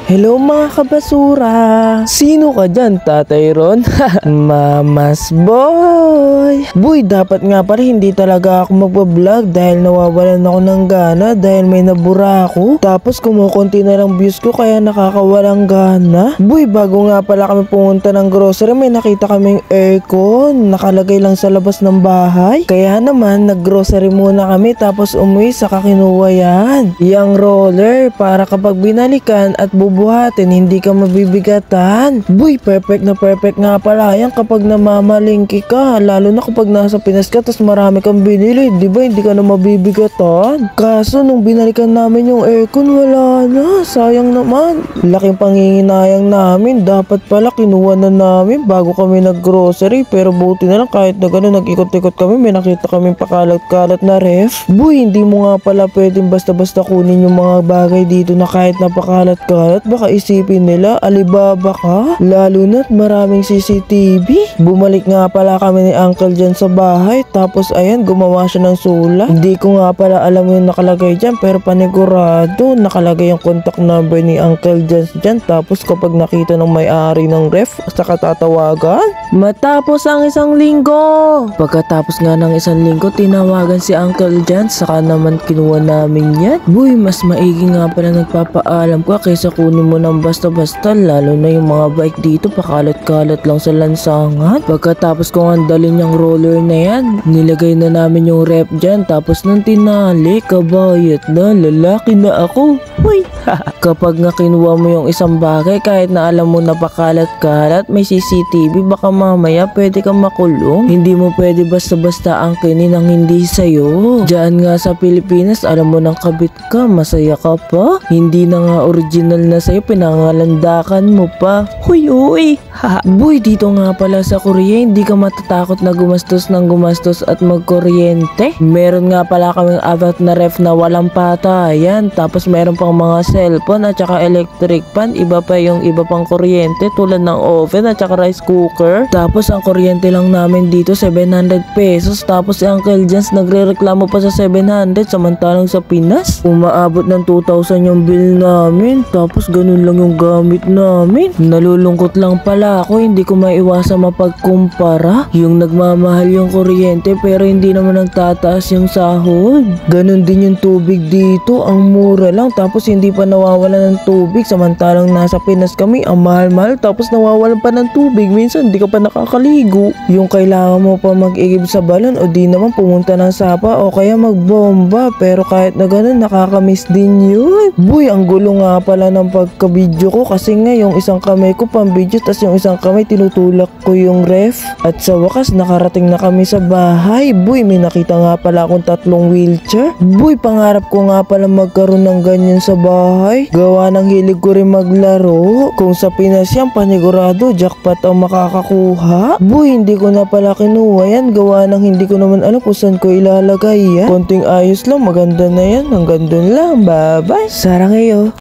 Hello mga kabasura! Sino ka dyan, Tatay Ron? Mamas boy! Boy, dapat nga pala hindi talaga ako magbablog dahil nawawalan ako ng gana dahil may nabura ako. Tapos kumukunti na lang views ko kaya nakakawalang gana. Boy, bago nga pala kami pumunta ng grocery may nakita kaming aircon. Nakalagay lang sa labas ng bahay. Kaya naman naggrocery muna kami tapos umuwi saka kinuha yan. Yang roller para kapag binalikan at bubuhatin hindi ka mabibigatan. Boy, perfect na perfect nga pala yan kapag namamalingki ka. Lalo na kapag nasa Pinas ka tapos marami kang binili. Diba hindi ka na mabibigatan? Kaso nung binalikan namin yung aircon wala na. Sayang naman. Laking panginginayang namin. Dapat pala kinuha na namin bago kami naggrocery. Pero buti na lang kahit na gano'n nag-ikot-ikot kami may nakita kaming pakalat-kalat na ref. Boy, hindi mo nga pala pwedeng basta-basta kunin yung mga bagay dito na kahit napakalat-kalat. Baka isipin nila Alibaba ka. Lalo na't maraming CCTV. Bumalik nga pala kami ni Uncle dyan sa bahay. Tapos ayan, gumawa siya ng sulat. Hindi ko nga pala alam yung nakalagay dyan. Pero panigurado, nakalagay yung contact number ni Uncle dyan. Tapos kapag nakita ng may-ari ng ref, saka tatawagan. Matapos ang isang linggo. Pagkatapos nga ng isang linggo, tinawagan si Uncle dyan. Saka naman kinuha namin yan. Boy, mas maigi nga pala nagpapaalam ka kaysa kunin mo ng basta-basta. Lalo na yung mga bike dito, pakalat-kalat lang sa lansangan. Pagkatapos ko nga dalhin yung roller na yan, nilagay na namin yung rep dyan. Tapos nung tinali, kabayat na, lalaki na ako. Uy! Kapag nga kinuha mo yung isang bagay, kahit na alam mo na pakalat-kalat, may CCTV, baka mamaya pwede kang makulong. Hindi mo pwede basta-basta angkinin ang hindi sa'yo. Diyan nga sa Pilipinas, alam mo nang kabit ka, masaya ka pa. Hindi na nga original na sa'yo, pinangalandakan mo pa. Huy, uy! Boy, dito nga pala sa Korea, hindi ka matatakot na gumastos ng gumastos at magkuryente. Meron nga pala kaming avat na ref na walang patayan. Tapos meron pang mga cellphone at saka electric pan. Iba pa yung iba pang kuryente tulad ng oven at saka rice cooker. Tapos ang kuryente lang namin dito 700 pesos. Tapos si Uncle Jans nagre-reklamo pa sa 700 samantalang sa Pinas umaabot ng 2,000 yung bill namin. Tapos ganun lang yung gamit namin. Nalulungkot lang pala ako, hindi ko maiwasa mapagkumpara. Yung nagmamahal yung kuryente pero hindi naman nagtataas yung sahod. Ganun din yung tubig dito, ang mura lang tapos hindi pa nawawala ng tubig samantalang nasa Pinas kami ang mahal-mahal tapos nawawalan pa ng tubig. Minsan hindi ka pa nakakaligo. Yung kailangan mo pa mag-igib sa balon o di naman pumunta ng sapa o kaya magbomba. Pero kahit na ganun nakakamiss din yun. Boy, ang gulo nga pala ng pagka-video ko kasi nga yung isang kamay ko pang-video tas yung isang kamay tinutulak ko yung ref. At sa wakas nakarating na kami sa bahay. Boy, may nakita nga pala akong 3 wheelchair. Boy, pangarap ko nga pala magkaroon ng ganyan sa bahay. Gawa ng hilig ko rin maglaro. Kung sa Pinas yan, panigurado jackpot ang makakakuha. Boy, hindi ko na pala kinuha yan. Gawa ng hindi ko naman alam kung saan ko ilalagay yan. Konting ayos lang, maganda na yan. Hanggang dun lang. Bye bye. Sarang iyo.